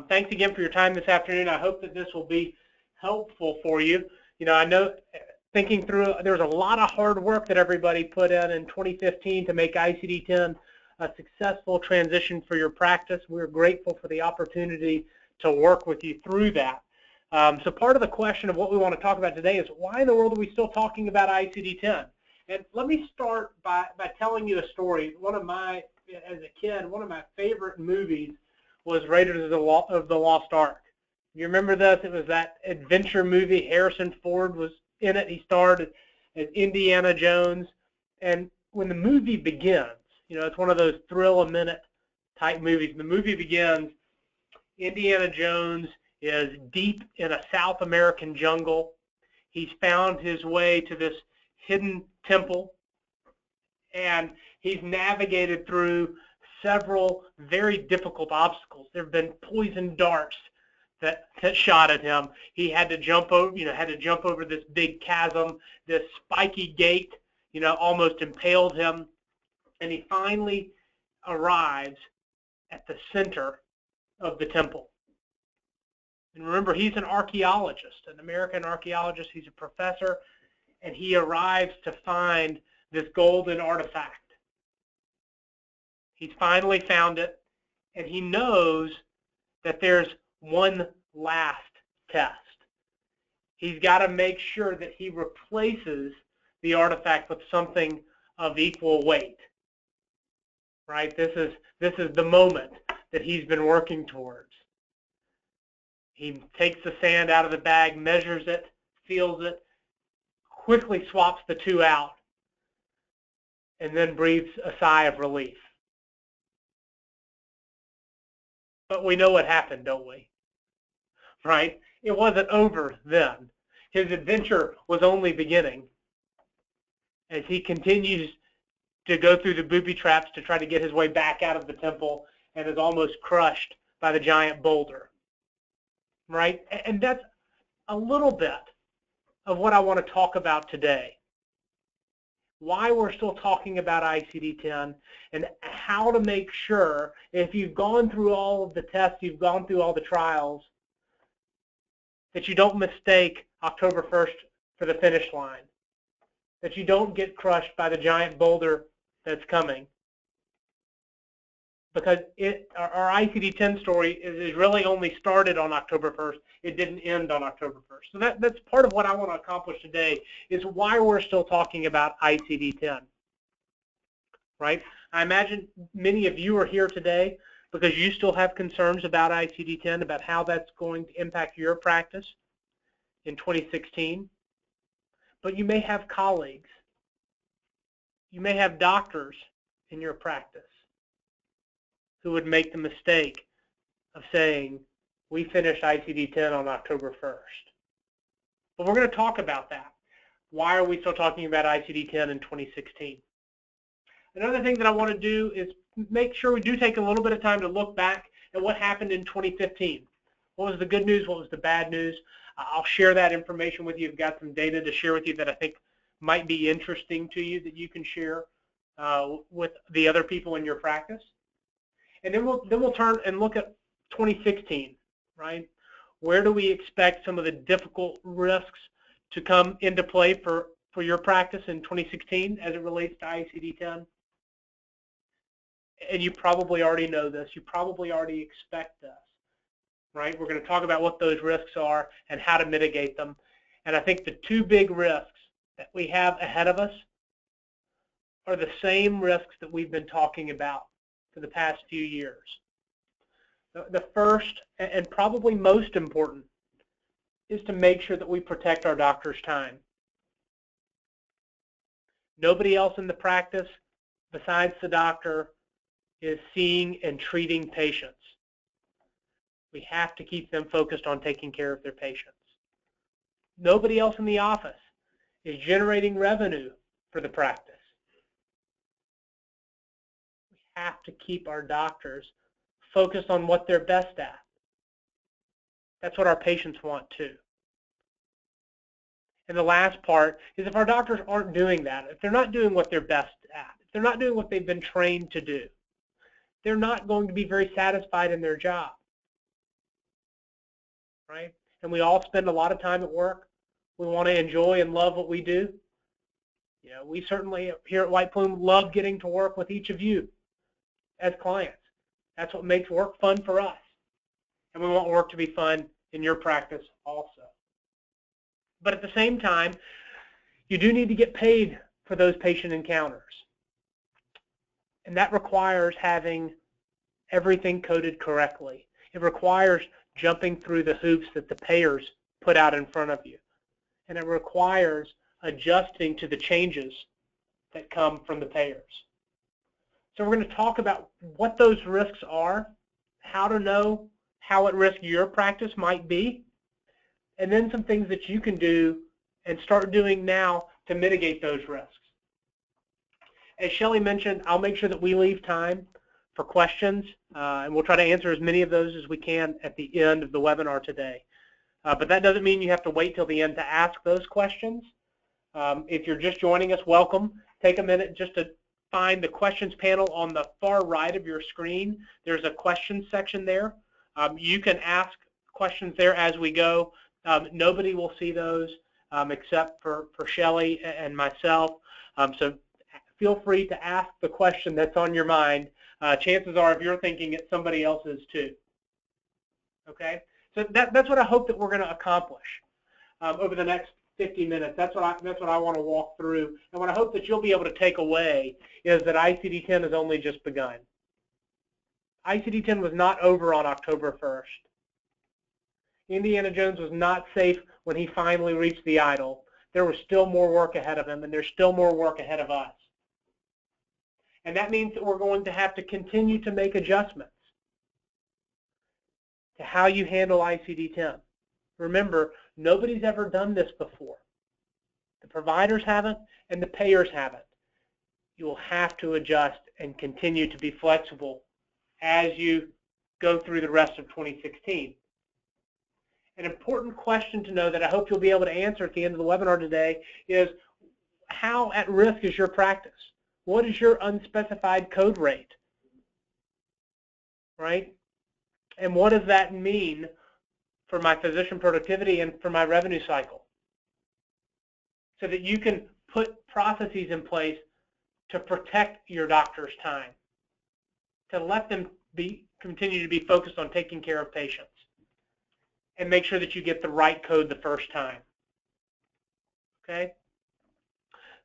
Thanks again for your time this afternoon. I hope that this will be helpful for you. I know thinking through, there was a lot of hard work that everybody put in 2015 to make ICD-10 a successful transition for your practice. We're grateful for the opportunity to work with you through that. So part of the question of what we want to talk about today is why in the world are we still talking about ICD-10? And let me start by telling you a story. As a kid, one of my favorite movies was Raiders of the Lost Ark. You remember this? It was that adventure movie. Harrison Ford was in it. He starred as Indiana Jones. And when the movie begins, it's one of those thrill-a-minute type movies. The movie begins, Indiana Jones is deep in a South American jungle. He's found his way to this hidden temple, and he's navigated through several very difficult obstacles. There have been poison darts that shot at him. He had to jump over, this big chasm. This spiky gate, almost impaled him, and he finally arrives at the center of the temple. And remember, he's an archaeologist, an American archaeologist. He's a professor, and he arrives to find this golden artifact. He's finally found it, and he knows that there's one last test. He's got to make sure that he replaces the artifact with something of equal weight. Right? This is the moment that he's been working towards. He takes the sand out of the bag, measures it, feels it, quickly swaps the two out, and then breathes a sigh of relief. But we know what happened, don't we? Right? It wasn't over then. His adventure was only beginning as he continues to go through the booby traps to try to get his way back out of the temple and is almost crushed by the giant boulder. Right? And that's a little bit of what I want to talk about today. Why we're still talking about ICD-10 and how to make sure, if you've gone through all of the tests, you've gone through all the trials, that you don't mistake October 1st for the finish line, that you don't get crushed by the giant boulder that's coming. Because our ICD-10 story is really only started on October 1st. It didn't end on October 1st. So that's part of what I want to accomplish today, is why we're still talking about ICD-10. Right? I imagine many of you are here today because you still have concerns about ICD-10, about how that's going to impact your practice in 2016. But you may have colleagues. You may have doctors in your practice who would make the mistake of saying, we finished ICD-10 on October 1st. But we're going to talk about that. Why are we still talking about ICD-10 in 2016? Another thing that I want to do is make sure we do take a little bit of time to look back at what happened in 2015. What was the good news? What was the bad news? I'll share that information with you. I've got some data to share with you that I think might be interesting to you that you can share with the other people in your practice. And then we'll turn and look at 2016, right? Where do we expect some of the difficult risks to come into play for your practice in 2016 as it relates to ICD-10? And you probably already know this. You probably already expect this, right? We're going to talk about what those risks are and how to mitigate them. And I think the two big risks that we have ahead of us are the same risks that we've been talking about for the past few years. The first and probably most important is to make sure that we protect our doctor's time. Nobody else in the practice besides the doctor is seeing and treating patients. We have to keep them focused on taking care of their patients. Nobody else in the office is generating revenue for the practice. We have to keep our doctors focused on what they're best at. That's what our patients want too. And the last part is, if our doctors aren't doing that, if they're not doing what they're best at, if they're not doing what they've been trained to do, they're not going to be very satisfied in their job. right? And we all spend a lot of time at work. We want to enjoy and love what we do. You know, we certainly here at White Plume love getting to work with each of you as clients. That's what makes work fun for us. And we want work to be fun in your practice also. But at the same time, you do need to get paid for those patient encounters. And that requires having everything coded correctly. It requires jumping through the hoops that the payers put out in front of you. And it requires adjusting to the changes that come from the payers. So we're going to talk about what those risks are, how to know how at risk your practice might be, and then some things that you can do and start doing now to mitigate those risks. As Shelley mentioned, I'll make sure that we leave time for questions, and we'll try to answer as many of those as we can at the end of the webinar today. But that doesn't mean you have to wait till the end to ask those questions. If you're just joining us, welcome. Take a minute just to find the questions panel on the far right of your screen. There's a questions section there. You can ask questions there as we go. Nobody will see those except for Shelley and myself. So feel free to ask the question that's on your mind. Chances are, if you're thinking it, somebody else is too. Okay? So that's what I hope that we're going to accomplish over the next 50 minutes. That's what I want to walk through. And what I hope that you'll be able to take away is that ICD-10 has only just begun. ICD-10 was not over on October 1st. Indiana Jones was not safe when he finally reached the idol. There was still more work ahead of him, and there's still more work ahead of us. And that means that we're going to have to continue to make adjustments to how you handle ICD-10. Remember, nobody's ever done this before. The providers haven't, and the payers haven't. You will have to adjust and continue to be flexible as you go through the rest of 2016. An important question to know that I hope you'll be able to answer at the end of the webinar today is, how at risk is your practice? What is your unspecified code rate? Right? And what does that mean for my physician productivity and for my revenue cycle? So that you can put processes in place to protect your doctor's time, to let them continue to be focused on taking care of patients, and make sure that you get the right code the first time. Okay?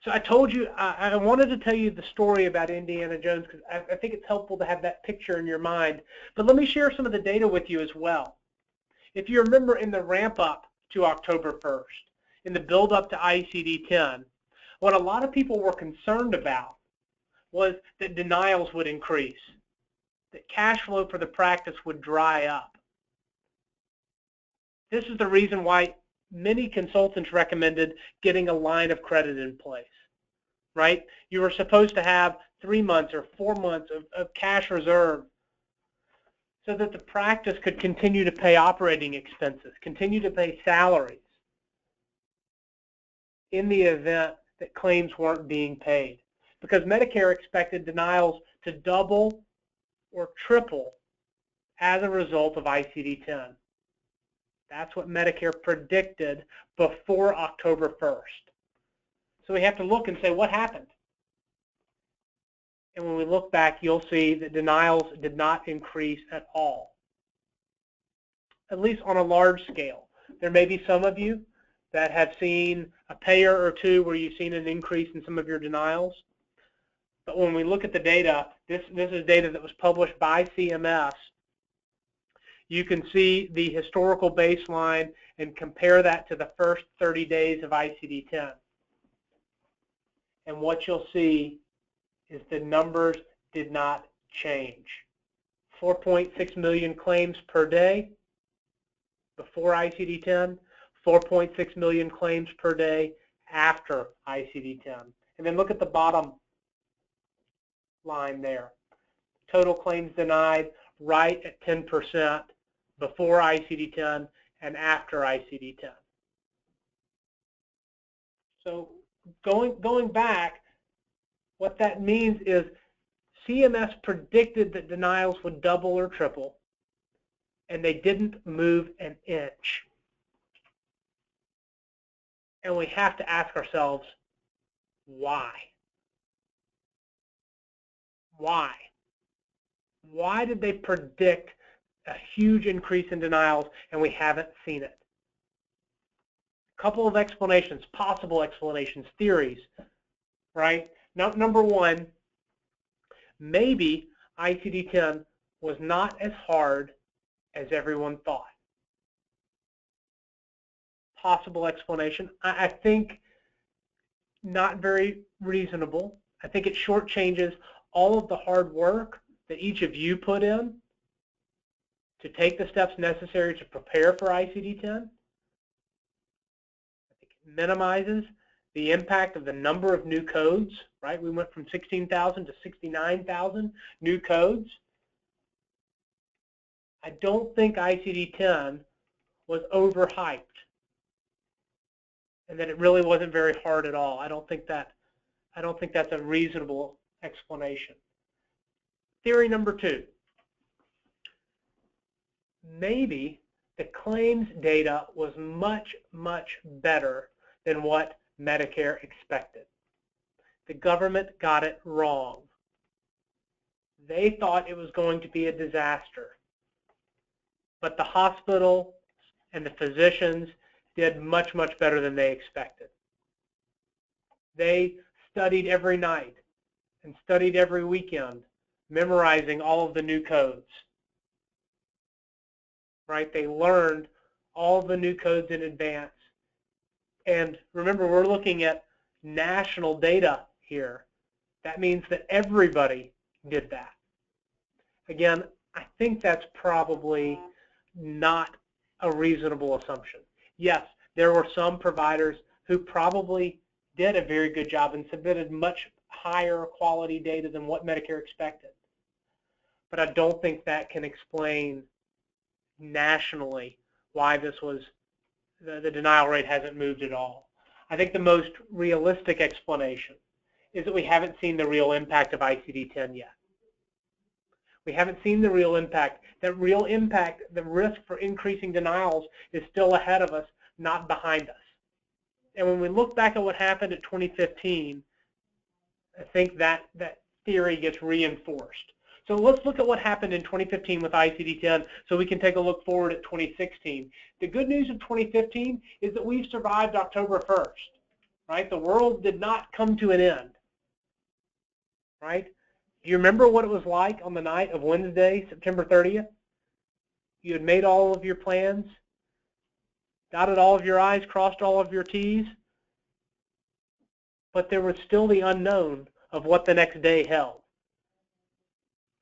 So I told you, I wanted to tell you the story about Indiana Jones because I think it's helpful to have that picture in your mind. But let me share some of the data with you as well. If you remember, in the ramp up to October 1st, in the build up to ICD-10, what a lot of people were concerned about was that denials would increase, that cash flow for the practice would dry up. This is the reason why many consultants recommended getting a line of credit in place, right? You were supposed to have 3 months or 4 months of cash reserve so that the practice could continue to pay operating expenses, continue to pay salaries in the event that claims weren't being paid. Because Medicare expected denials to double or triple as a result of ICD-10. That's what Medicare predicted before October 1st. So we have to look and say, what happened? And when we look back, you'll see that denials did not increase at all, at least on a large scale. There may be some of you that have seen a payer or two where you've seen an increase in some of your denials. But when we look at the data, this is data that was published by CMS. You can see the historical baseline and compare that to the first 30 days of ICD-10. And what you'll see is the numbers did not change. 4.6 million claims per day before ICD-10, 4.6 million claims per day after ICD-10. And then look at the bottom line there. Total claims denied right at 10% before ICD-10 and after ICD-10. So going back, what that means is CMS predicted that denials would double or triple. and they didn't move an inch. And we have to ask ourselves, why? Why? Why did they predict a huge increase in denials and we haven't seen it? A couple of explanations, possible explanations, theories, right? Number one, maybe ICD-10 was not as hard as everyone thought. Possible explanation. I think not very reasonable. I think it shortchanges all of the hard work that each of you put in to take the steps necessary to prepare for ICD-10. I think it minimizes the impact of the number of new codes, right? We went from 16,000 to 69,000 new codes. I don't think ICD-10 was overhyped and that it really wasn't very hard at all. I don't think that's a reasonable explanation. Theory number two. Maybe the claims data was much, much better than what Medicare expected. The government got it wrong. They thought it was going to be a disaster. But the hospital and the physicians did much, much better than they expected. They studied every night and studied every weekend, memorizing all of the new codes. Right? They learned all the new codes in advance. And remember, we're looking at national data here. That means that everybody did that. Again, I think that's probably not a reasonable assumption. Yes, there were some providers who probably did a very good job and submitted much higher quality data than what Medicare expected. But I don't think that can explain nationally why this was the denial rate hasn't moved at all. I think the most realistic explanation is that we haven't seen the real impact of ICD-10 yet. We haven't seen the real impact. That real impact, the risk for increasing denials is still ahead of us, not behind us. And when we look back at what happened at 2015, I think that theory gets reinforced. So let's look at what happened in 2015 with ICD-10 so we can take a look forward at 2016. The good news of 2015 is that we've survived October 1st, right? The world did not come to an end, right? Do you remember what it was like on the night of Wednesday, September 30th? You had made all of your plans, dotted all of your I's, crossed all of your T's, but there was still the unknown of what the next day held.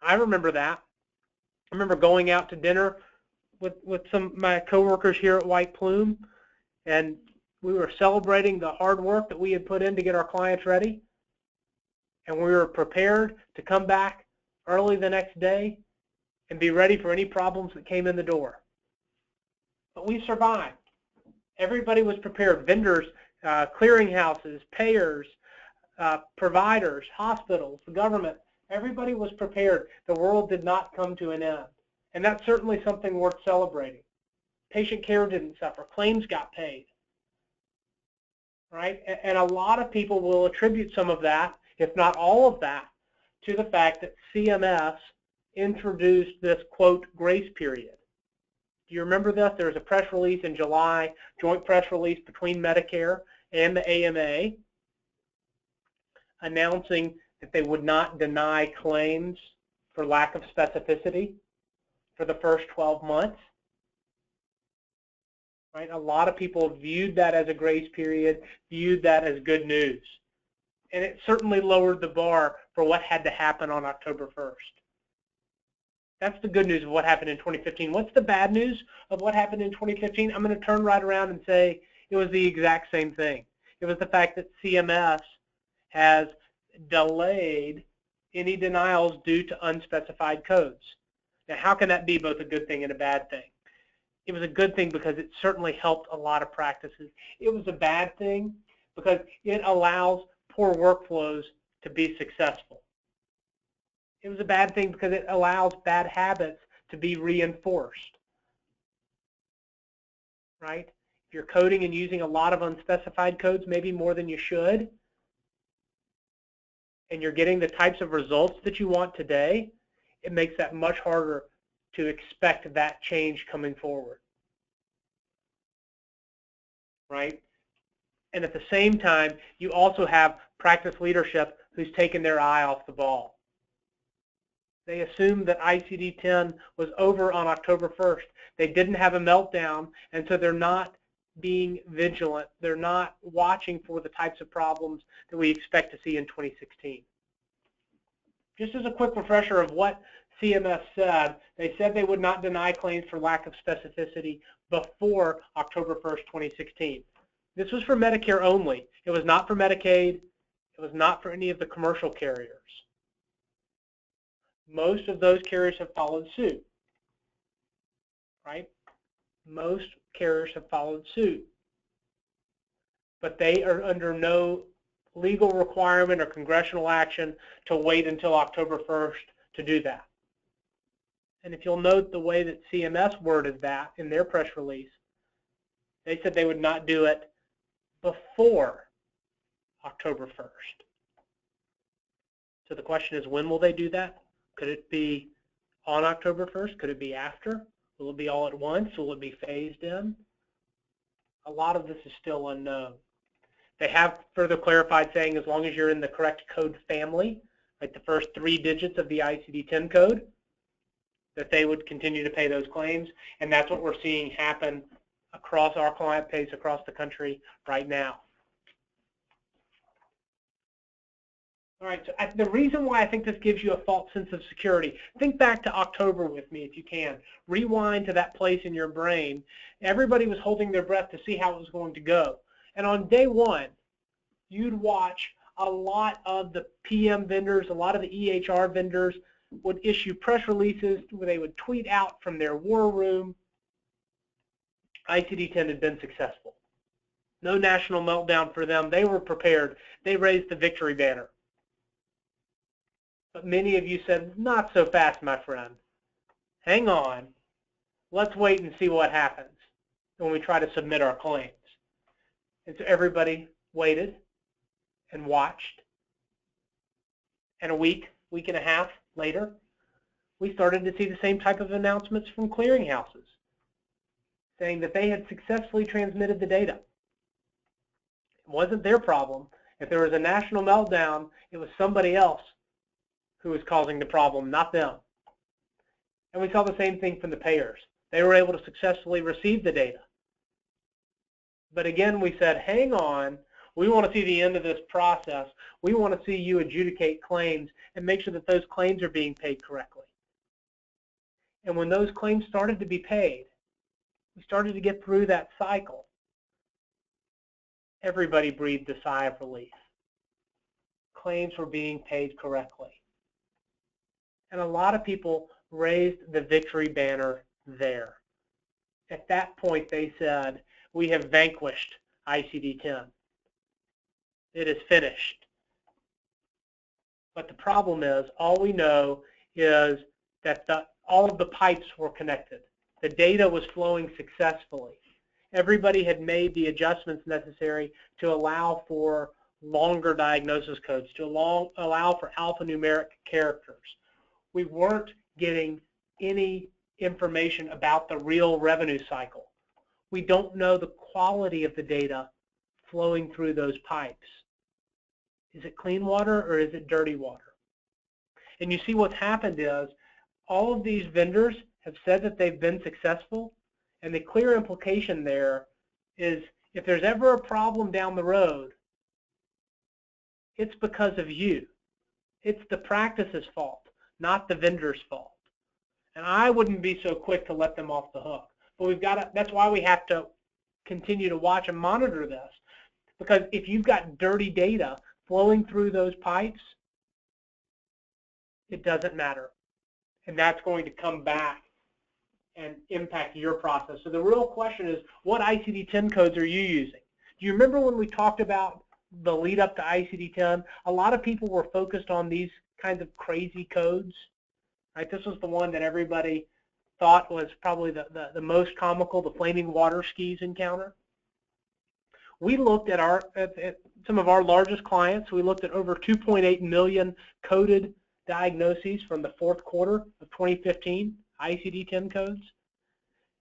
I remember that. I remember going out to dinner with some of my coworkers here at White Plume, and we were celebrating the hard work that we had put in to get our clients ready, and we were prepared to come back early the next day and be ready for any problems that came in the door. But we survived. Everybody was prepared. Vendors, clearinghouses, payers, providers, hospitals, the government, everybody was prepared. The world did not come to an end. And that's certainly something worth celebrating. Patient care didn't suffer. Claims got paid. Right? And a lot of people will attribute some of that, if not all of that, to the fact that CMS introduced this, quote, grace period. Do you remember this? There was a press release in July, joint press release between Medicare and the AMA, announcing that they would not deny claims for lack of specificity for the first 12 months. Right? A lot of people viewed that as a grace period, viewed that as good news. And it certainly lowered the bar for what had to happen on October 1st. That's the good news of what happened in 2015. What's the bad news of what happened in 2015? I'm going to turn right around and say it was the exact same thing. It was the fact that CMS has delayed any denials due to unspecified codes. Now, how can that be both a good thing and a bad thing? It was a good thing because it certainly helped a lot of practices. It was a bad thing because it allows poor workflows to be successful. It was a bad thing because it allows bad habits to be reinforced. right? If you're coding and using a lot of unspecified codes, maybe more than you should, and you're getting the types of results that you want today, it makes that much harder to expect that change coming forward, right? And at the same time, you also have practice leadership who's taken their eye off the ball. They assumed that ICD-10 was over on October 1st. They didn't have a meltdown, and so they're not being vigilant. They're not watching for the types of problems that we expect to see in 2016. Just as a quick refresher of what CMS said, they said they would not deny claims for lack of specificity before October 1st, 2016. This was for Medicare only. It was not for Medicaid. It was not for any of the commercial carriers. Most of those carriers have followed suit, right? Most carriers have followed suit. But they are under no legal requirement or congressional action to wait until October 1st to do that. And if you'll note the way that CMS worded that in their press release, they said they would not do it before October 1st. So the question is, when will they do that? Could it be on October 1st? Could it be after? Will it be all at once? Will it be phased in? A lot of this is still unknown. They have further clarified, saying as long as you're in the correct code family, like the first 3 digits of the ICD-10 code, that they would continue to pay those claims. And that's what we're seeing happen across our client base across the country right now. All right, so the reason why I think this gives you a false sense of security, think back to October with me if you can. Rewind to that place in your brain. Everybody was holding their breath to see how it was going to go. And on day 1, you'd watch a lot of the PM vendors, a lot of the EHR vendors would issue press releases where they would tweet out from their war room, ICD-10 had been successful. No national meltdown for them. They were prepared. They raised the victory banner. But many of you said, not so fast, my friend. Hang on. Let's wait and see what happens when we try to submit our claims. And so everybody waited and watched. And a week and a half later, we started to see the same type of announcements from clearinghouses saying that they had successfully transmitted the data. It wasn't their problem. If there was a national meltdown, it was somebody else who was causing the problem, not them. And we saw the same thing from the payers. They were able to successfully receive the data. But again, we said, hang on, we want to see the end of this process. We want to see you adjudicate claims and make sure that those claims are being paid correctly. And when those claims started to be paid, we started to get through that cycle. Everybody breathed a sigh of relief. Claims were being paid correctly. And a lot of people raised the victory banner there. At that point, they said, we have vanquished ICD-10. It is finished. But the problem is, all we know is that all of the pipes were connected. The data was flowing successfully. Everybody had made the adjustments necessary to allow for longer diagnosis codes, to allow for alphanumeric characters. We weren't getting any information about the real revenue cycle. We don't know the quality of the data flowing through those pipes. Is it clean water or is it dirty water? And you see what's happened is all of these vendors have said that they've been successful, and the clear implication there is if there's ever a problem down the road, it's because of you. It's the practice's fault, not the vendor's fault. And I wouldn't be so quick to let them off the hook. But we've got to, that's why we have to continue to watch and monitor this. Because if you've got dirty data flowing through those pipes, it doesn't matter. And that's going to come back and impact your process. So the real question is, what ICD-10 codes are you using? Do you remember when we talked about the lead up to ICD-10? A lot of people were focused on these kinds of crazy codes. Right? This was the one that everybody thought was probably the most comical, the flaming water skis encounter. We looked at some of our largest clients. We looked at over 2.8 million coded diagnoses from the fourth quarter of 2015, ICD-10 codes.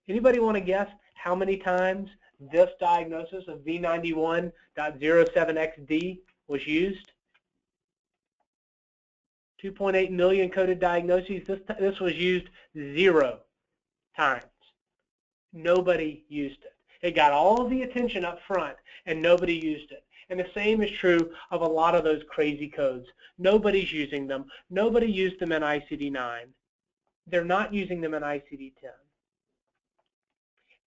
Anybody want to guess how many times this diagnosis of V91.07XD was used? 2.8 million coded diagnoses. This was used 0 times. Nobody used it. It got all of the attention up front, and nobody used it. And the same is true of a lot of those crazy codes. Nobody's using them. Nobody used them in ICD-9. They're not using them in ICD-10.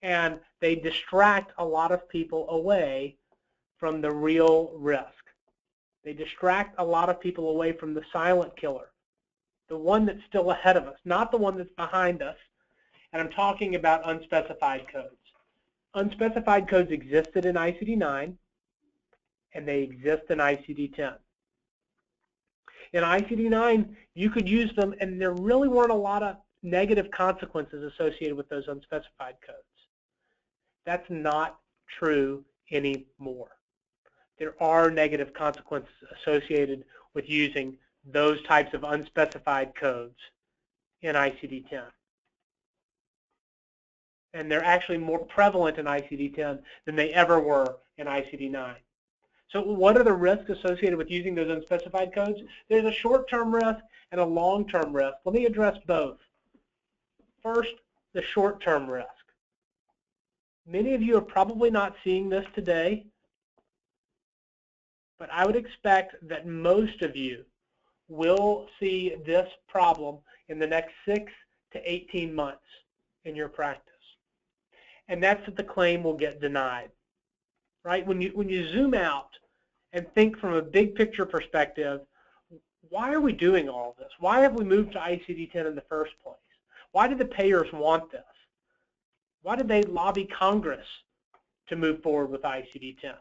And they distract a lot of people away from the real risk. They distract a lot of people away from the silent killer, the one that's still ahead of us, not the one that's behind us. And I'm talking about unspecified codes. Unspecified codes existed in ICD-9, and they exist in ICD-10. In ICD-9, you could use them, and there really weren't a lot of negative consequences associated with those unspecified codes. That's not true anymore. There are negative consequences associated with using those types of unspecified codes in ICD-10. And they're actually more prevalent in ICD-10 than they ever were in ICD-9. So what are the risks associated with using those unspecified codes? There's a short-term risk and a long-term risk. Let me address both. First, the short-term risk. Many of you are probably not seeing this today, but I would expect that most of you will see this problem in the next 6 to 18 months in your practice. And that's that the claim will get denied. Right? When you zoom out and think from a big picture perspective, why are we doing all of this? Why have we moved to ICD-10 in the first place? Why did the payers want this? Why did they lobby Congress to move forward with ICD-10?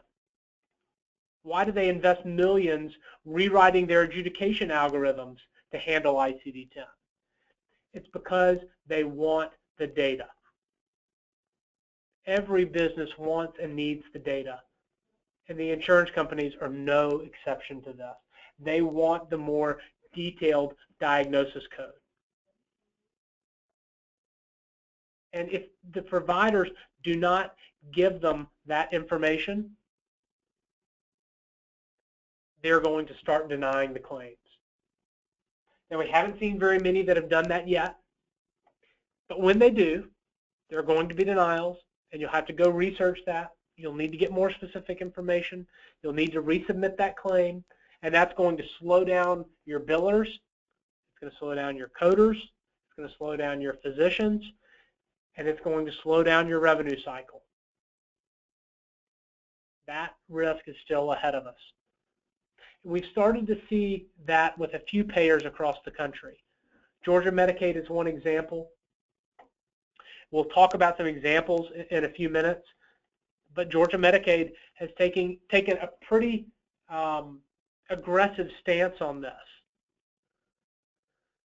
Why did they invest millions rewriting their adjudication algorithms to handle ICD-10? It's because they want the data. Every business wants and needs the data, and the insurance companies are no exception to this. They want the more detailed diagnosis code. And if the providers do not give them that information, they're going to start denying the claims. Now, we haven't seen very many that have done that yet, but when they do, there are going to be denials, and you'll have to go research that. You'll need to get more specific information. You'll need to resubmit that claim, and that's going to slow down your billers. It's going to slow down your coders. It's going to slow down your physicians, and it's going to slow down your revenue cycle. That risk is still ahead of us. We've started to see that with a few payers across the country. Georgia Medicaid is one example. We'll talk about some examples in a few minutes, but Georgia Medicaid has taken a pretty aggressive stance on this.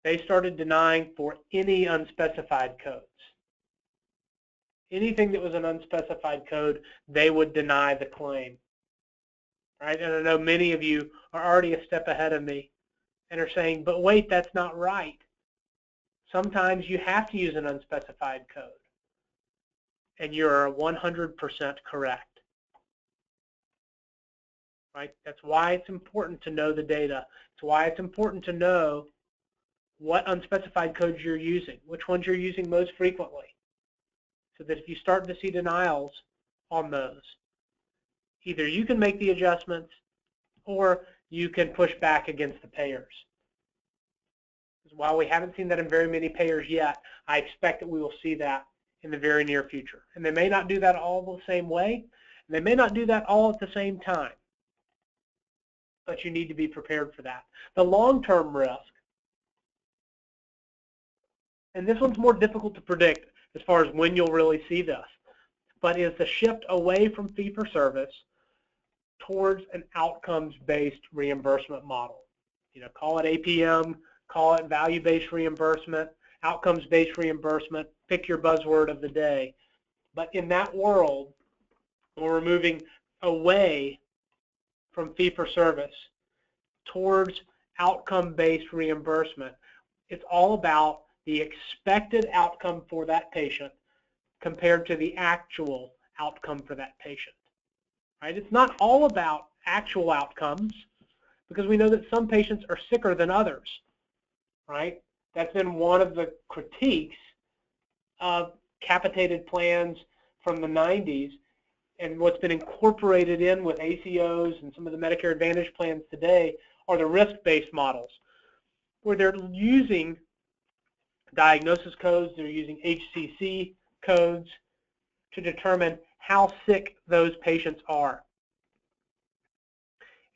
They started denying for any unspecified codes. Anything that was an unspecified code, they would deny the claim. Right? And I know many of you are already a step ahead of me and are saying, but wait, that's not right. Sometimes you have to use an unspecified code, and you're 100% correct. Right? That's why it's important to know the data. It's why it's important to know what unspecified codes you're using, which ones you're using most frequently, so that if you start to see denials on those, either you can make the adjustments or you can push back against the payers. While we haven't seen that in very many payers yet, I expect that we will see that in the very near future. And they may not do that all the same way. And they may not do that all at the same time. But you need to be prepared for that. The long-term risk, and this one's more difficult to predict as far as when you'll really see this, but is the shift away from fee-for-service towards an outcomes-based reimbursement model. You know, call it APM, call it value-based reimbursement. outcomes-based reimbursement, pick your buzzword of the day. But in that world, where we're moving away from fee-for-service towards outcome-based reimbursement, it's all about the expected outcome for that patient compared to the actual outcome for that patient. Right? It's not all about actual outcomes, because we know that some patients are sicker than others. Right? That's been one of the critiques of capitated plans from the 90s, and what's been incorporated in with ACOs and some of the Medicare Advantage plans today are the risk-based models, where they're using diagnosis codes, they're using HCC codes to determine how sick those patients are.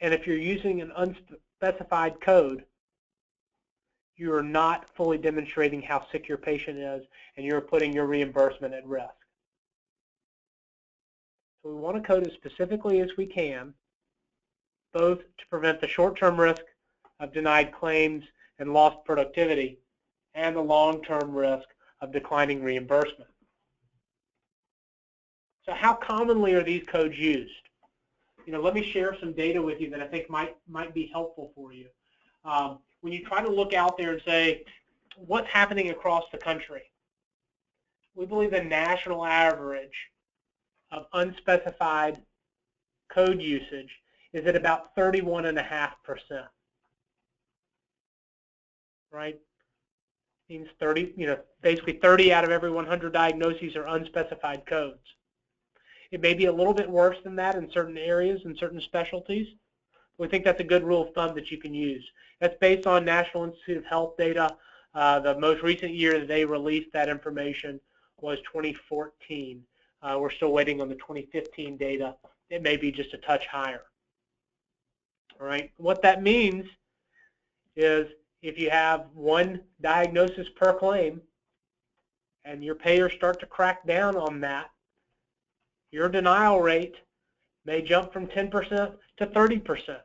And if you're using an unspecified code, you are not fully demonstrating how sick your patient is, and you're putting your reimbursement at risk. So we want to code as specifically as we can, both to prevent the short-term risk of denied claims and lost productivity, and the long-term risk of declining reimbursement. So how commonly are these codes used? Let me share some data with you that I think might be helpful for you. When you try to look out there and say, what's happening across the country? We believe the national average of unspecified code usage is at about 31.5%. Right? Means 30, basically 30 out of every 100 diagnoses are unspecified codes. It may be a little bit worse than that in certain areas and certain specialties. We think that's a good rule of thumb that you can use. That's based on National Institute of Health data. The most recent year that they released that information was 2014. We're still waiting on the 2015 data. It may be just a touch higher. All right. What that means is if you have one diagnosis per claim and your payers start to crack down on that, your denial rate may jump from 10% to 30%.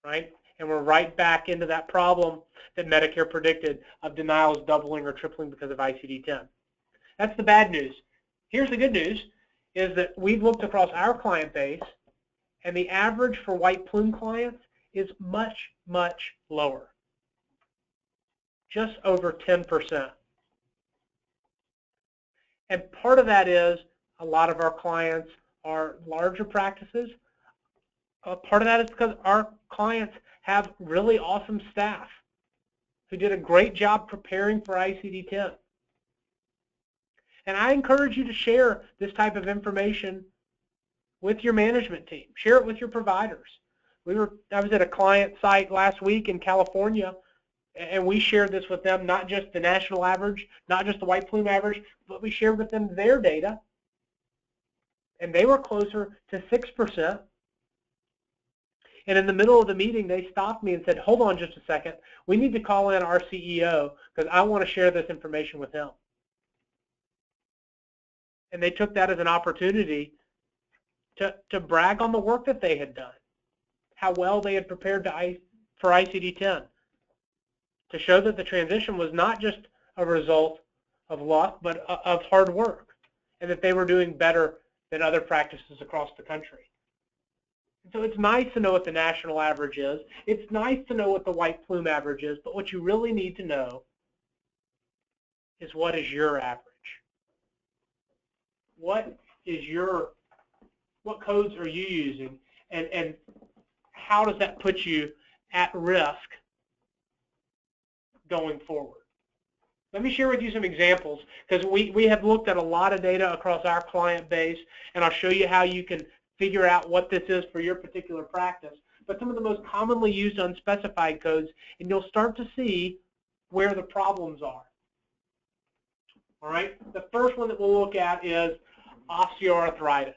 Right? And we're right back into that problem that Medicare predicted of denials doubling or tripling because of ICD-10. That's the bad news. Here's the good news, is that we've looked across our client base, and the average for white plume clients is much, much lower, just over 10%. And part of that is a lot of our clients are larger practices. Part of that is because our clients have really awesome staff who did a great job preparing for ICD-10. And I encourage you to share this type of information with your management team. Share it with your providers. I was at a client site last week in California, and we shared this with them, not just the national average, not just the white plume average, but we shared with them their data. And they were closer to 6%. And in the middle of the meeting, they stopped me and said, hold on just a second. We need to call in our CEO because I want to share this information with him. And they took that as an opportunity to brag on the work that they had done, how well they had prepared for ICD-10, to show that the transition was not just a result of luck, but of hard work, and that they were doing better than other practices across the country. So it's nice to know what the national average is. It's nice to know what the white plume average is, but what you really need to know is what is your average. What codes are you using, and how does that put you at risk going forward? Let me share with you some examples, because we have looked at a lot of data across our client base, and I'll show you how you can figure out what this is for your particular practice. But some of the most commonly used unspecified codes, and you'll start to see where the problems are. All right? The first one that we'll look at is osteoarthritis,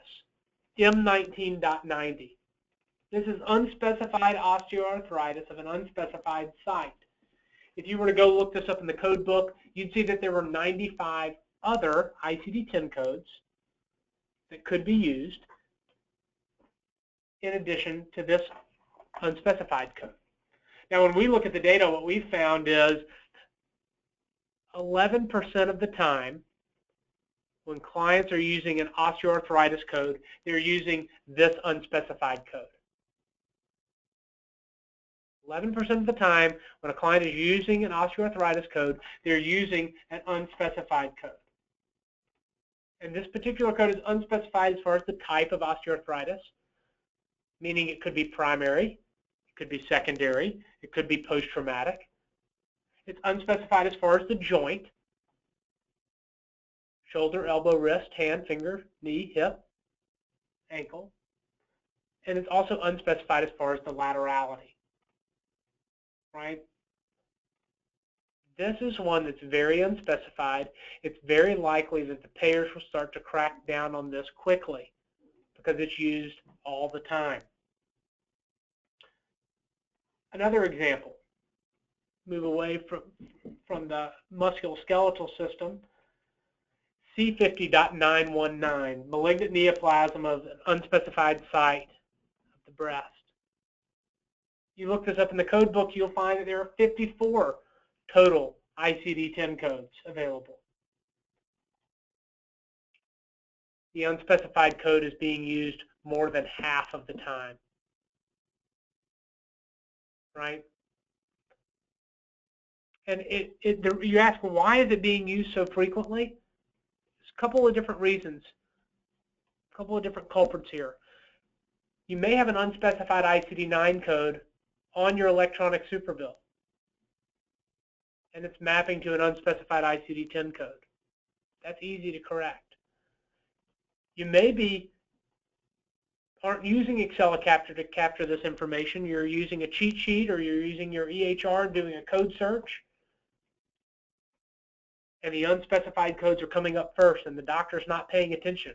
M19.90. This is unspecified osteoarthritis of an unspecified site. If you were to go look this up in the code book, you'd see that there were 95 other ICD-10 codes that could be used in addition to this unspecified code. Now, when we look at the data, what we found is 11% of the time, when clients are using an osteoarthritis code, they're using this unspecified code. 11% of the time, when a client is using an osteoarthritis code, they're using an unspecified code. And this particular code is unspecified as far as the type of osteoarthritis, meaning it could be primary, it could be secondary, it could be post-traumatic. It's unspecified as far as the joint, shoulder, elbow, wrist, hand, finger, knee, hip, ankle. And it's also unspecified as far as the laterality, right? This is one that's very unspecified. It's very likely that the payers will start to crack down on this quickly because it's used all the time. Another example, move away from the musculoskeletal system, C50.919, malignant neoplasm of an unspecified site of the breast. You look this up in the code book, you'll find that there are 54 total ICD-10 codes available. The unspecified code is being used more than half of the time, right? And you ask, why is it being used so frequently? There's a couple of different reasons, a couple of different culprits here. You may have an unspecified ICD-9 code on your electronic superbill, and it's mapping to an unspecified ICD-10 code. That's easy to correct. You maybe aren't using Excel capture to capture this information. You're using a cheat sheet, or you're using your EHR doing a code search, and the unspecified codes are coming up first, and the doctor's not paying attention.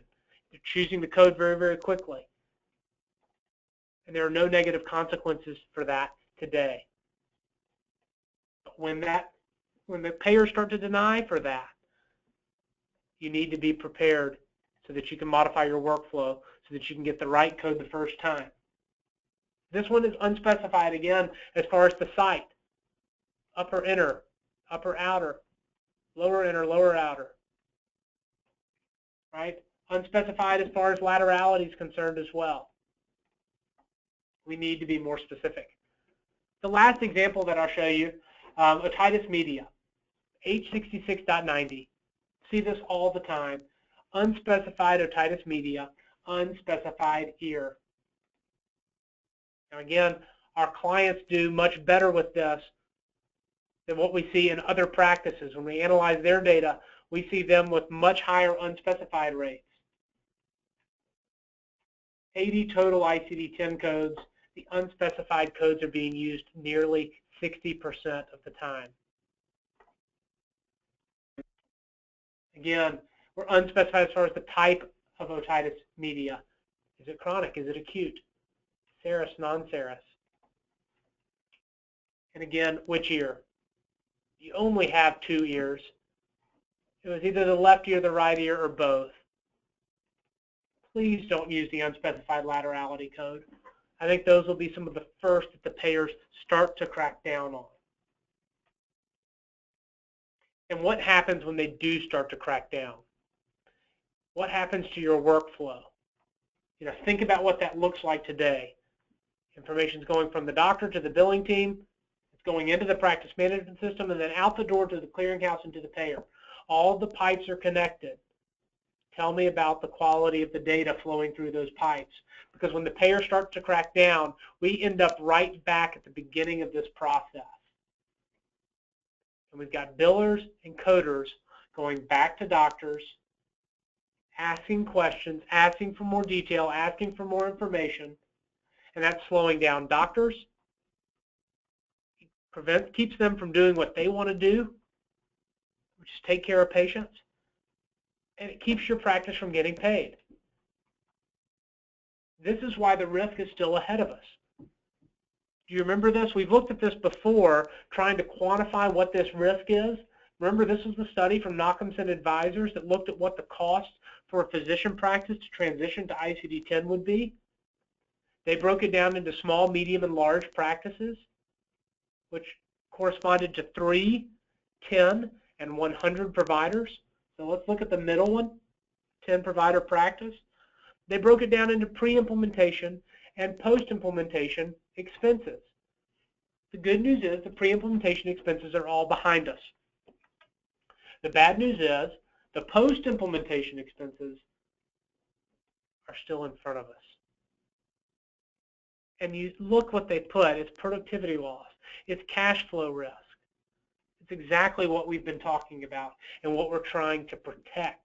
They're choosing the code very, very quickly. And there are no negative consequences for that today. But when the payers start to deny for that, you need to be prepared so that you can modify your workflow so that you can get the right code the first time. This one is unspecified again as far as the site, upper inner, upper outer, lower inner, lower outer, right? Unspecified as far as laterality is concerned as well. We need to be more specific. The last example that I'll show you, otitis media, H66.90. See this all the time. Unspecified otitis media, unspecified ear. Now again, our clients do much better with this than what we see in other practices. When we analyze their data, we see them with much higher unspecified rates. 80 total ICD-10 codes. The unspecified codes are being used nearly 60% of the time. Again, we're unspecified as far as the type of otitis media. Is it chronic? Is it acute? Serous, non-serous? And again, which ear? You only have 2 ears. It was either the left ear, the right ear, or both. Please don't use the unspecified laterality code. I think those will be some of the first that the payers start to crack down on. And what happens when they do start to crack down? What happens to your workflow? Think about what that looks like today. Information is going from the doctor to the billing team. It's going into the practice management system and then out the door to the clearinghouse and to the payer. All the pipes are connected. Tell me about the quality of the data flowing through those pipes. Because when the payers start to crack down, we end up right back at the beginning of this process. And we've got billers and coders going back to doctors, asking questions, asking for more detail, asking for more information, and that's slowing down doctors, keeps them from doing what they want to do, which is take care of patients, and it keeps your practice from getting paid. This is why the risk is still ahead of us. Do you remember this? We've looked at this before, trying to quantify what this risk is. Remember, this was the study from Nachemson Advisors that looked at what the cost for a physician practice to transition to ICD-10 would be. They broke it down into small, medium, and large practices. which corresponded to 3, 10, and 100 providers. So let's look at the middle one, 10 provider practice. They broke it down into pre-implementation and post-implementation expenses. The good news is the pre-implementation expenses are all behind us. The bad news is the post-implementation expenses are still in front of us. And you look what they put, it's productivity loss, it's cash flow risk. It's exactly what we've been talking about and what we're trying to protect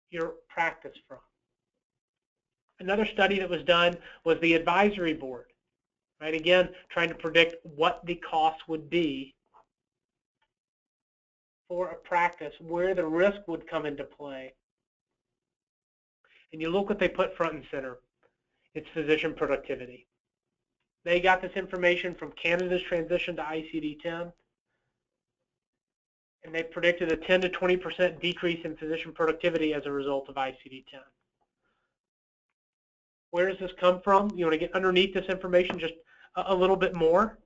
your practice from. Another study that was done was the advisory board, right? Again, trying to predict what the cost would be for a practice, where the risk would come into play. And you look what they put front and center. It's physician productivity. They got this information from Canada's transition to ICD-10, and they predicted a 10 to 20% decrease in physician productivity as a result of ICD-10. Where does this come from? You want to get underneath this information just a little bit more?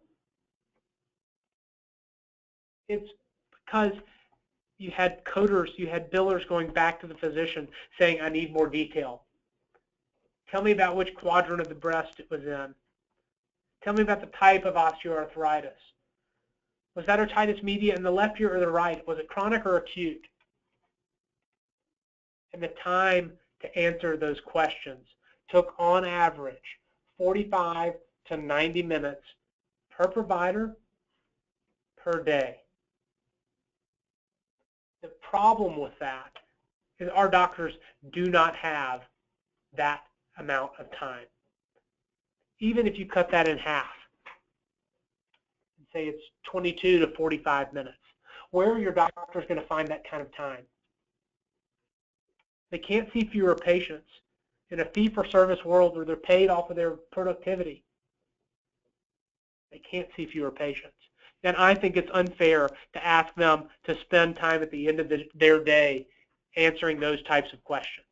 It's because you had coders, you had billers going back to the physician saying, I need more detail. Tell me about which quadrant of the breast it was in. Tell me about the type of osteoarthritis. Was that otitis media in the left ear or the right? Was it chronic or acute? And the time to answer those questions took, on average, 45 to 90 minutes per provider per day. The problem with that is our doctors do not have that amount of time. Even if you cut that in half and say it's 22 to 45 minutes, where are your doctors going to find that kind of time? They can't see fewer patients in a fee-for-service world where they're paid off of their productivity. They can't see fewer patients. And I think it's unfair to ask them to spend time at the end of their day answering those types of questions.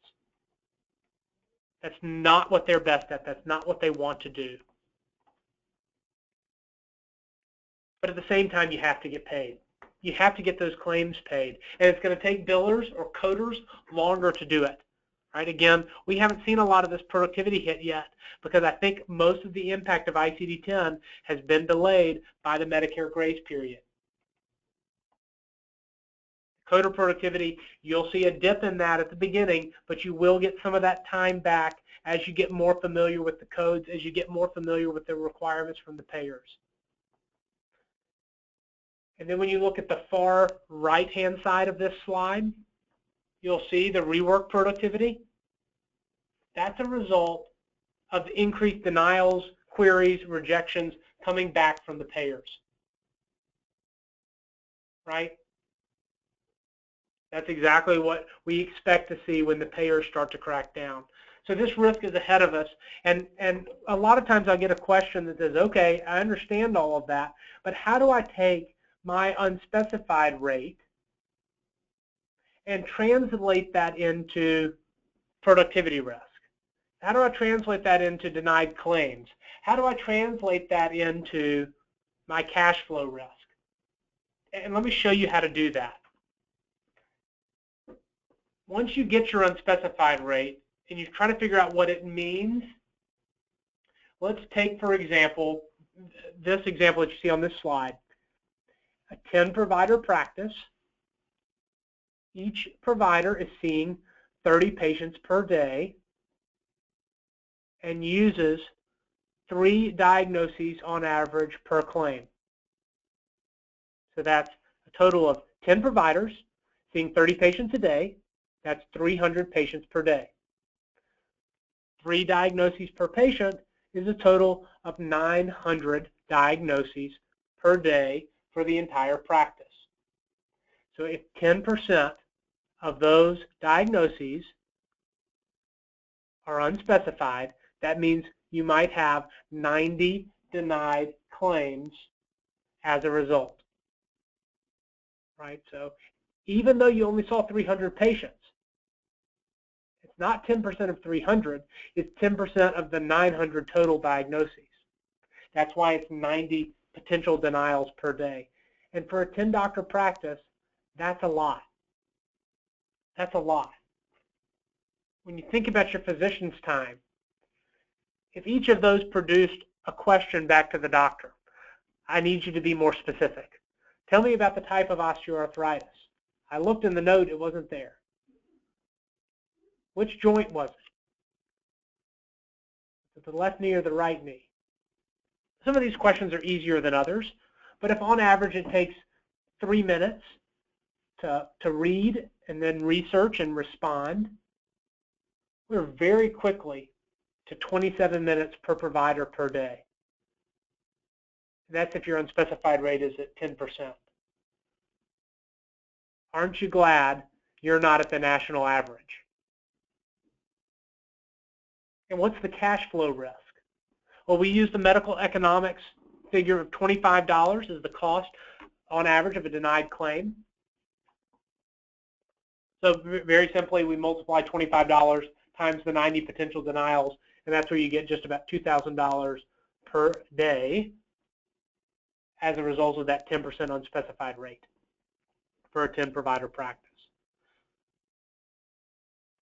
That's not what they're best at. That's not what they want to do. But at the same time, you have to get paid. You have to get those claims paid. And it's going to take billers or coders longer to do it. Right? Again, we haven't seen a lot of this productivity hit yet because I think most of the impact of ICD-10 has been delayed by the Medicare grace period. Coder productivity, you'll see a dip in that at the beginning, but you will get some of that time back as you get more familiar with the codes, as you get more familiar with the requirements from the payers. And then when you look at the far right-hand side of this slide, you'll see the rework productivity. That's a result of increased denials, queries, rejections coming back from the payers. Right? That's exactly what we expect to see when the payers start to crack down. So this risk is ahead of us, and a lot of times I get a question that says, okay, I understand all of that, but how do I take my unspecified rate and translate that into productivity risk? How do I translate that into denied claims? How do I translate that into my cash flow risk? And let me show you how to do that. Once you get your unspecified rate and you try to figure out what it means, let's take, for example, this example that you see on this slide. A 10 provider practice. Each provider is seeing 30 patients per day and uses 3 diagnoses on average per claim. So that's a total of 10 providers seeing 30 patients a day. That's 300 patients per day. 3 diagnoses per patient is a total of 900 diagnoses per day for the entire practice. So if 10% of those diagnoses are unspecified, that means you might have 90 denied claims as a result. Right? So even though you only saw 300 patients, it's not 10% of 300, it's 10% of the 900 total diagnoses. That's why it's 90 potential denials per day. And for a 10-doctor practice, that's a lot. That's a lot. When you think about your physician's time, if each of those produced a question back to the doctor, I need you to be more specific. Tell me about the type of osteoarthritis. I looked in the note, it wasn't there. Which joint was it? Was it the left knee or the right knee? Some of these questions are easier than others, but if on average it takes 3 minutes to read and then research and respond, we're very quickly to 27 minutes per provider per day. That's if your unspecified rate is at 10%. Aren't you glad you're not at the national average? And what's the cash flow risk? Well, we use the medical economics figure of $25 as the cost on average of a denied claim. So very simply, we multiply $25 times the 90 potential denials, and that's where you get just about $2,000 per day as a result of that 10% unspecified rate for a 10-provider practice.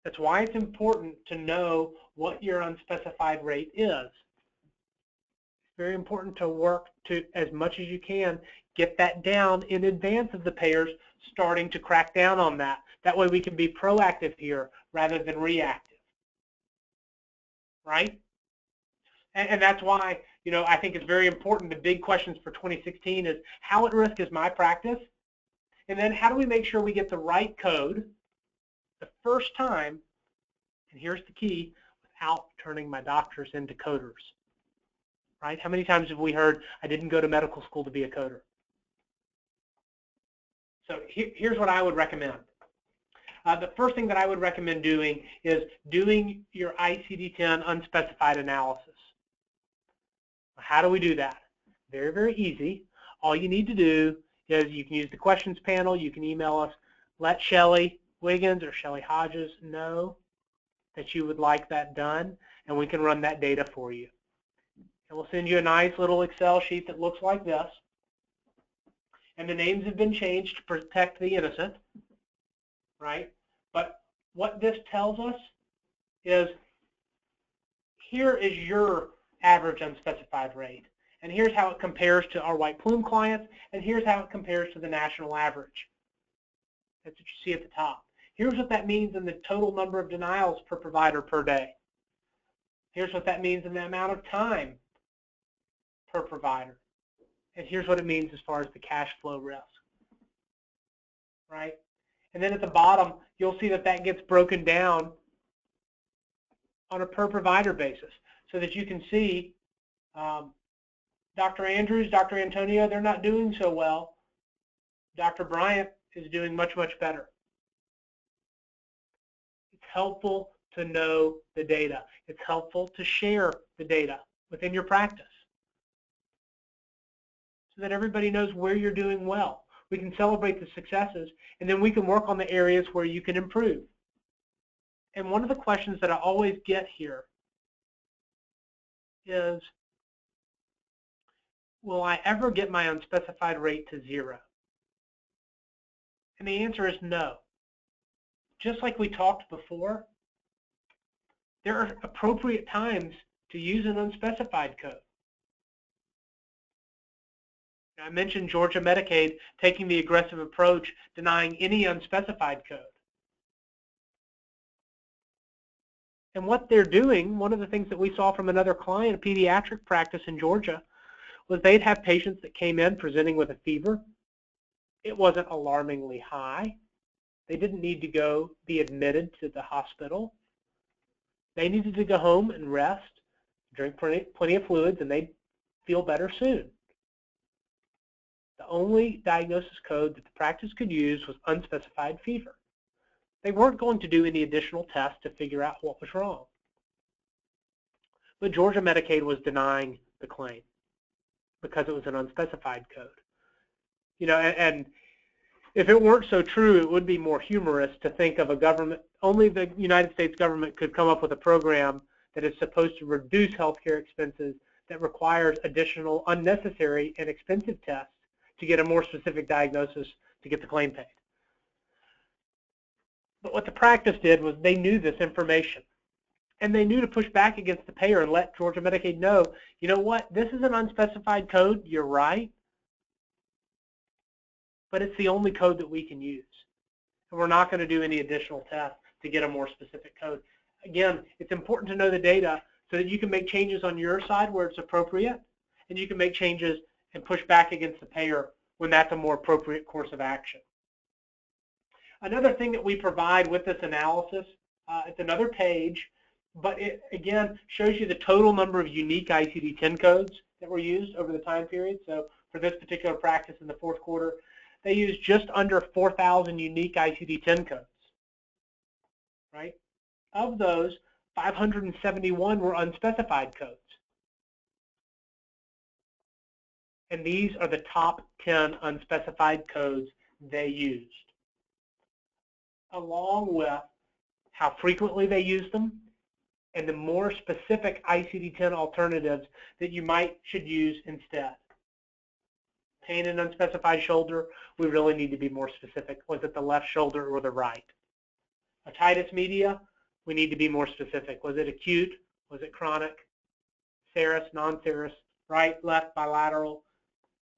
That's why it's important to know what your unspecified rate is. It's very important to work to, as much as you can, get that down in advance of the payers starting to crack down on that. That way we can be proactive here rather than reactive, right? And that's why, you know, I think it's very important. The big questions for 2016 is how at risk is my practice? And then how do we make sure we get the right code the first time, and here's the key, without turning my doctors into coders, right? How many times have we heard, I didn't go to medical school to be a coder? So here's what I would recommend. The first thing that I would recommend doing is doing your ICD-10 unspecified analysis. How do we do that? Very, very easy. All you need to do is you can use the questions panel. You can email us. Let Shelly Wiggins or Shelly Hodges know that you would like that done, and we can run that data for you. And we'll send you a nice little Excel sheet that looks like this. And the names have been changed to protect the innocent, right? But what this tells us is here is your average unspecified rate. And here's how it compares to our white plume clients, and here's how it compares to the national average. That's what you see at the top. Here's what that means in the total number of denials per provider per day. Here's what that means in the amount of time per provider. And here's what it means as far as the cash flow risk, right? And then at the bottom, you'll see that that gets broken down on a per provider basis so that you can see Dr. Andrews, Dr. Antonio, they're not doing so well. Dr. Bryant is doing much, much better. It's helpful to know the data. It's helpful to share the data within your practice so that everybody knows where you're doing well. We can celebrate the successes, and then we can work on the areas where you can improve. And one of the questions that I always get here is, will I ever get my unspecified rate to 0? And the answer is no. Just like we talked before, there are appropriate times to use an unspecified code. I mentioned Georgia Medicaid taking the aggressive approach, denying any unspecified code. And what they're doing, one of the things that we saw from another client, a pediatric practice in Georgia, was they'd have patients that came in presenting with a fever. It wasn't alarmingly high. They didn't need to go be admitted to the hospital. They needed to go home and rest, drink plenty of fluids, and they'd feel better soon. The only diagnosis code that the practice could use was unspecified fever. They weren't going to do any additional tests to figure out what was wrong. But Georgia Medicaid was denying the claim because it was an unspecified code. You know, and if it weren't so true, it would be more humorous to think of a government, only the United States government could come up with a program that is supposed to reduce healthcare expenses that requires additional unnecessary and expensive tests to get a more specific diagnosis to get the claim paid. But what the practice did was they knew this information, and they knew to push back against the payer and let Georgia Medicaid know, you know what, this is an unspecified code, you're right, but it's the only code that we can use. And we're not going to do any additional tests to get a more specific code. Again, it's important to know the data so that you can make changes on your side where it's appropriate, and you can make changes and push back against the payer when that's a more appropriate course of action. Another thing that we provide with this analysis, it's another page, but it, again, shows you the total number of unique ICD-10 codes that were used over the time period. So for this particular practice in the fourth quarter, they used just under 4,000 unique ICD-10 codes, right? Of those, 571 were unspecified codes. And these are the top 10 unspecified codes they used, along with how frequently they used them and the more specific ICD-10 alternatives that you should use instead. Pain in unspecified shoulder, we really need to be more specific. Was it the left shoulder or the right? Otitis media, we need to be more specific. Was it acute? Was it chronic? Serous, non-serous, right, left, bilateral?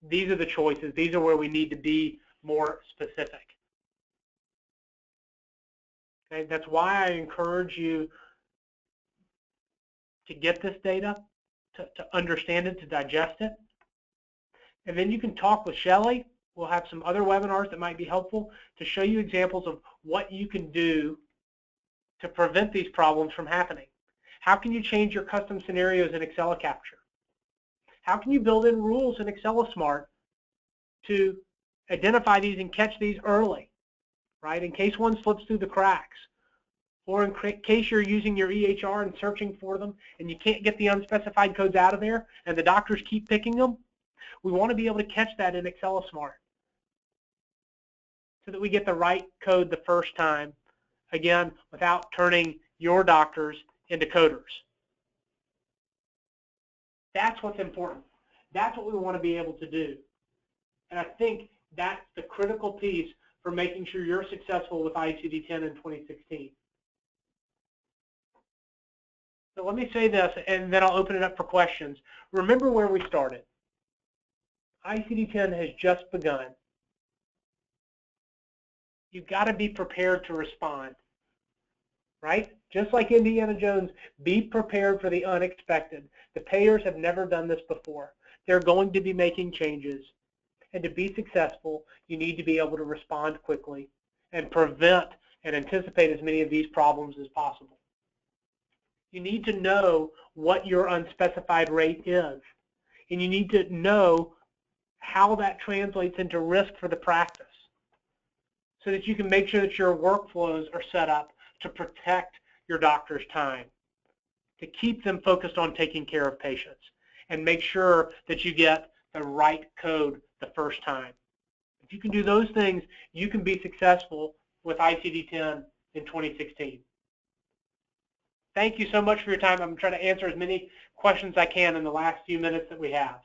These are the choices. These are where we need to be more specific. Okay, that's why I encourage you to get this data, to understand it, to digest it. And then you can talk with Shelley. We'll have some other webinars that might be helpful to show you examples of what you can do to prevent these problems from happening. How can you change your custom scenarios in Capture? How can you build in rules in Smart to identify these and catch these early, right, in case one slips through the cracks? Or in case you're using your EHR and searching for them and you can't get the unspecified codes out of there and the doctors keep picking them, we want to be able to catch that in Smart so that we get the right code the first time, again, without turning your doctors into coders. That's what's important. That's what we want to be able to do. And I think that's the critical piece for making sure you're successful with ICD-10 in 2016. So let me say this, and then I'll open it up for questions. Remember where we started. ICD-10 has just begun. You've got to be prepared to respond, right? Just like Indiana Jones, be prepared for the unexpected. The payers have never done this before. They're going to be making changes. And to be successful, you need to be able to respond quickly and prevent and anticipate as many of these problems as possible. You need to know what your unspecified rate is. And you need to know how that translates into risk for the practice so that you can make sure that your workflows are set up to protect your doctor's time, to keep them focused on taking care of patients, and make sure that you get the right code the first time. If you can do those things, you can be successful with ICD-10 in 2016. Thank you so much for your time. I'm trying to answer as many questions as I can in the last few minutes that we have.